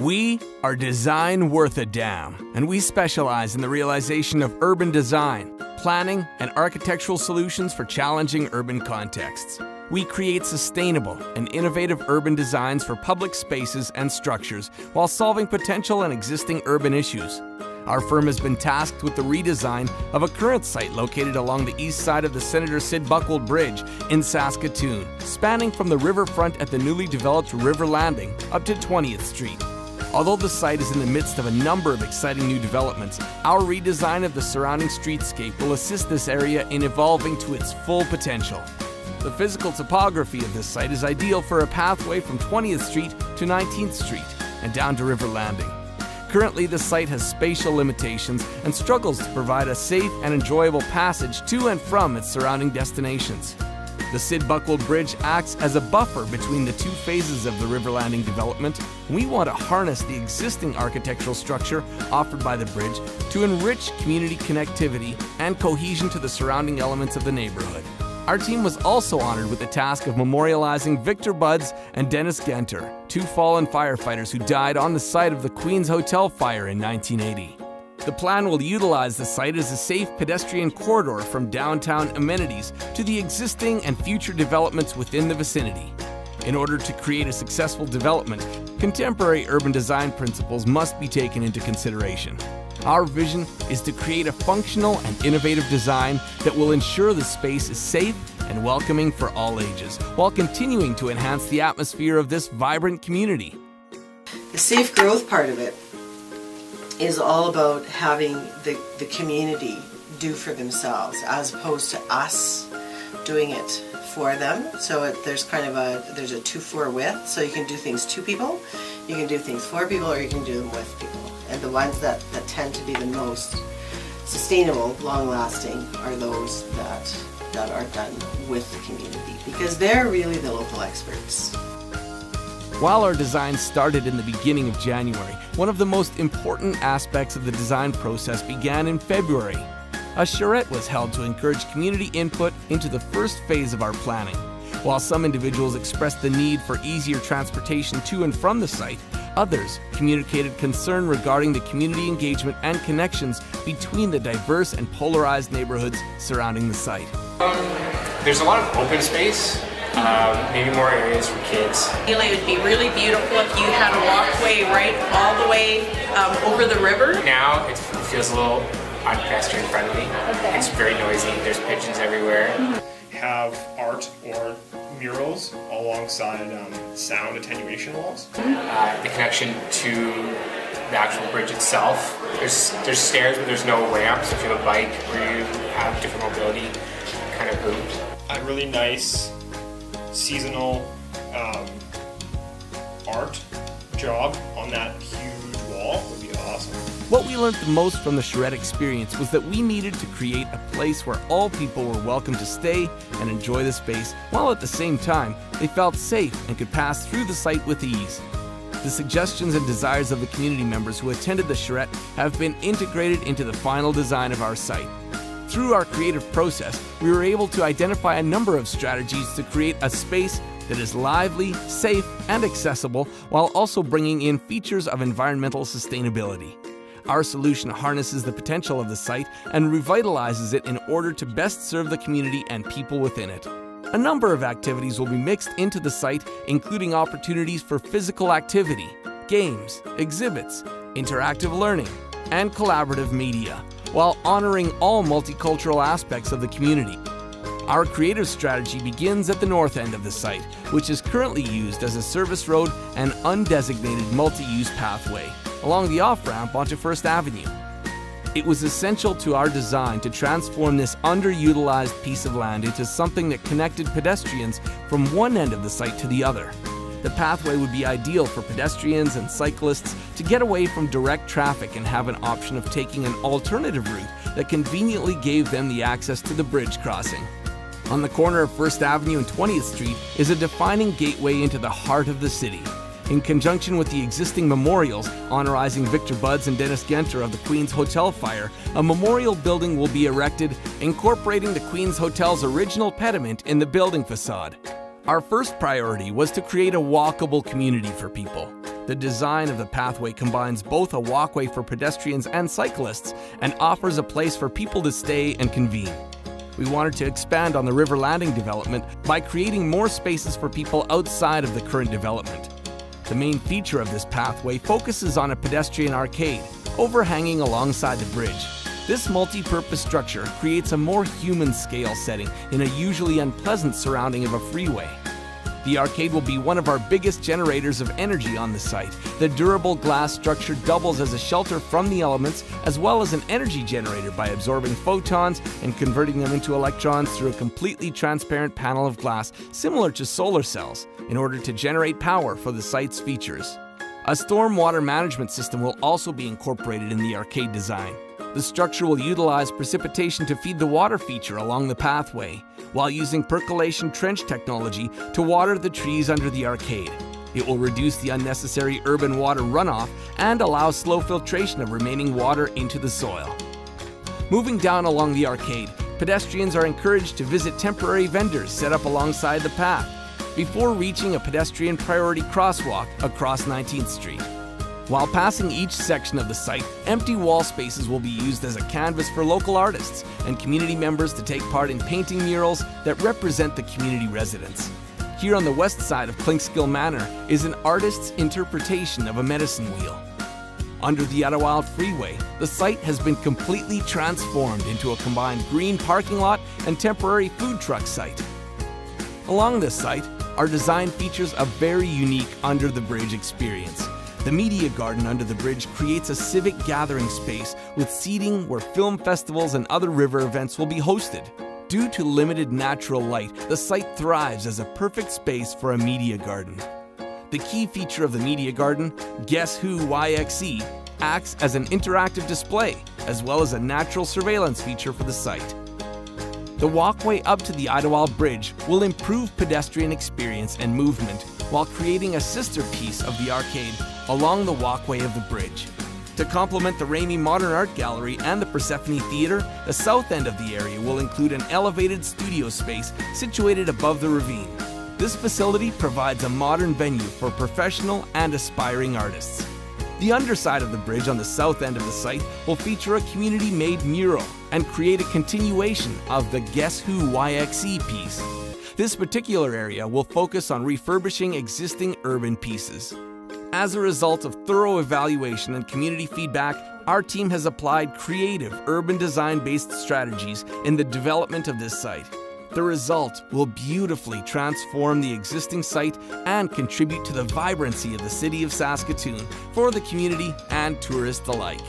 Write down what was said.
We are Design Worth a Damn, and we specialize in the realization of urban design, planning, and architectural solutions for challenging urban contexts. We create sustainable and innovative urban designs for public spaces and structures while solving potential and existing urban issues. Our firm has been tasked with the redesign of a current site located along the east side of the Senator Sid Buckwold Bridge in Saskatoon, spanning from the riverfront at the newly developed River Landing up to 20th Street. Although the site is in the midst of a number of exciting new developments, our redesign of the surrounding streetscape will assist this area in evolving to its full potential. The physical topography of this site is ideal for a pathway from 20th Street to 19th Street and down to River Landing. Currently, the site has spatial limitations and struggles to provide a safe and enjoyable passage to and from its surrounding destinations. The Sid Buckwold Bridge acts as a buffer between the two phases of the River Landing development. We want to harness the existing architectural structure offered by the bridge to enrich community connectivity and cohesion to the surrounding elements of the neighborhood. Our team was also honored with the task of memorializing Victor Buds and Dennis Genter, two fallen firefighters who died on the site of the Queen's Hotel fire in 1980. The plan will utilize the site as a safe pedestrian corridor from downtown amenities to the existing and future developments within the vicinity. In order to create a successful development, contemporary urban design principles must be taken into consideration. Our vision is to create a functional and innovative design that will ensure the space is safe and welcoming for all ages, while continuing to enhance the atmosphere of this vibrant community. The safe growth part of it is all about having the community do for themselves as opposed to us doing it for them. So there's kind of there's a 2-4 width, so you can do things to people, you can do things for people, or you can do them with people. And the ones that tend to be the most sustainable, long-lasting, are those that are done with the community, because they're really the local experts. While our design started in the beginning of January, one of the most important aspects of the design process began in February. A charrette was held to encourage community input into the first phase of our planning. While some individuals expressed the need for easier transportation to and from the site, others communicated concern regarding the community engagement and connections between the diverse and polarized neighborhoods surrounding the site. There's a lot of open space, maybe more areas for kids. It would be really beautiful if you had a walkway right all the way over the river. Now it feels a little unpedestrian friendly. Okay. It's very noisy, there's pigeons everywhere. Have art or murals alongside sound attenuation walls. The connection to the actual bridge itself. There's stairs, but there's no ramps. If you have a bike or you have different mobility kind of route. A really nice seasonal art job on that huge wall would be awesome. What we learned the most from the charrette experience was that we needed to create a place where all people were welcome to stay and enjoy the space, while at the same time they felt safe and could pass through the site with ease. The suggestions and desires of the community members who attended the charrette have been integrated into the final design of our site. Through our creative process, we were able to identify a number of strategies to create a space that is lively, safe, and accessible, while also bringing in features of environmental sustainability. Our solution harnesses the potential of the site and revitalizes it in order to best serve the community and people within it. A number of activities will be mixed into the site, including opportunities for physical activity, games, exhibits, interactive learning, and collaborative media, while honoring all multicultural aspects of the community. Our creative strategy begins at the north end of the site, which is currently used as a service road and undesignated multi-use pathway along the off-ramp onto First Avenue. It was essential to our design to transform this underutilized piece of land into something that connected pedestrians from one end of the site to the other. The pathway would be ideal for pedestrians and cyclists to get away from direct traffic and have an option of taking an alternative route that conveniently gave them the access to the bridge crossing. On the corner of First Avenue and 20th Street is a defining gateway into the heart of the city. In conjunction with the existing memorials honorizing Victor Buds and Dennis Genter of the Queen's Hotel fire, a memorial building will be erected incorporating the Queen's Hotel's original pediment in the building facade. Our first priority was to create a walkable community for people. The design of the pathway combines both a walkway for pedestrians and cyclists and offers a place for people to stay and convene. We wanted to expand on the river landing development by creating more spaces for people outside of the current development. The main feature of this pathway focuses on a pedestrian arcade overhanging alongside the bridge. This multi-purpose structure creates a more human scale setting in a usually unpleasant surrounding of a freeway. The arcade will be one of our biggest generators of energy on the site. The durable glass structure doubles as a shelter from the elements as well as an energy generator by absorbing photons and converting them into electrons through a completely transparent panel of glass similar to solar cells in order to generate power for the site's features. A stormwater management system will also be incorporated in the arcade design. The structure will utilize precipitation to feed the water feature along the pathway, while using percolation trench technology to water the trees under the arcade. It will reduce the unnecessary urban water runoff and allow slow filtration of remaining water into the soil. Moving down along the arcade, pedestrians are encouraged to visit temporary vendors set up alongside the path before reaching a pedestrian priority crosswalk across 19th Street. While passing each section of the site, empty wall spaces will be used as a canvas for local artists and community members to take part in painting murals that represent the community residents. Here on the west side of Klinkskill Manor is an artist's interpretation of a medicine wheel. Under the Ottawa Freeway, the site has been completely transformed into a combined green parking lot and temporary food truck site. Along this site, our design features a very unique under-the-bridge experience. The media garden under the bridge creates a civic gathering space with seating where film festivals and other river events will be hosted. Due to limited natural light, the site thrives as a perfect space for a media garden. The key feature of the media garden, Guess Who YXE, acts as an interactive display, as well as a natural surveillance feature for the site. The walkway up to the Idlewild Bridge will improve pedestrian experience and movement while creating a sister piece of the arcade along the walkway of the bridge. To complement the Ramey Modern Art Gallery and the Persephone Theatre, the south end of the area will include an elevated studio space situated above the ravine. This facility provides a modern venue for professional and aspiring artists. The underside of the bridge on the south end of the site will feature a community-made mural and create a continuation of the Guess Who YXE piece. This particular area will focus on refurbishing existing urban pieces. As a result of thorough evaluation and community feedback, our team has applied creative urban design-based strategies in the development of this site. The result will beautifully transform the existing site and contribute to the vibrancy of the city of Saskatoon for the community and tourists alike.